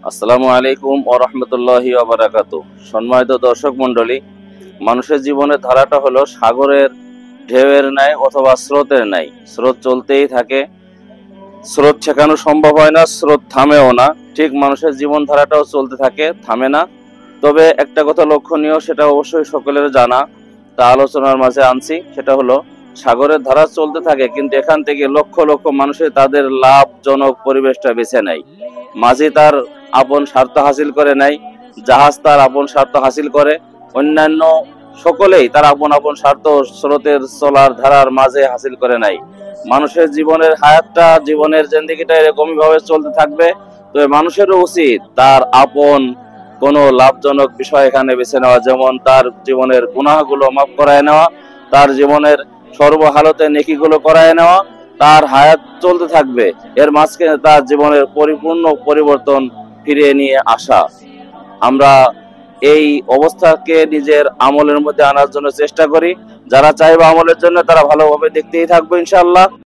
আসসালামু আলাইকুম ওয়া রাহমাতুল্লাহি ওয়া বারাকাতুহু। সম্মানিত দর্শক মণ্ডলী, মানুষের জীবনের ধারাটা হলো সাগরের ঢেউয়ের ন্যায় অথবা স্রোতের ন্যায়। স্রোত চলতেই থাকে, স্রোত ঠেকানো সম্ভব হয় না, স্রোত থামেও না। ঠিক মানুষের জীবন ধারাটাও চলতে থাকে, থামে না। তবে একটা কথা লক্ষণীয়, সেটা অবশ্যই সকলের জানা, তা আলোচনার মাঝে আনছি। সেটা হলো সাগরের ধারা চলতে থাকে, কিন্তু এখান থেকে লক্ষ লক্ষ মানুষের তাদের লাভজনক পরিবেশটা বেছে নেয়। মাঝি তার আপন স্বার্থ হাসিল করে নেয়, জাহাজ তার আপন স্বার্থ হাসিল করে, অন্যান্য সকলেই তার আপন আপন স্বার্থ স্রোতের চলার ধারার মাঝে হাসিল করে নেয়। মানুষের জীবনের হায়াতটা, জীবনের জিন্দেগিটা এরকমই ভাবে চলতে থাকবে। তো মানুষেরও উচিত তার আপন কোনো লাভজনক বিষয় এখানে বেছে নেওয়া, যেমন তার জীবনের গুনাহগুলো মাফ করায় নেওয়া, তার জীবনের সর্বহালতে নেকিগুলো করায় নেওয়া। তার হায়াত চলতে থাকবে, এর মাঝখানে তার জীবনের পরিপূর্ণ পরিবর্তন ফিরিয়ে নিয়ে আসা। আমরা এই অবস্থাকে নিজের আমলের মধ্যে আনার জন্য চেষ্টা করি। যারা চাইবে আমলের জন্য, তারা ভালোভাবে দেখতেই থাকবো ইনশাআল্লাহ।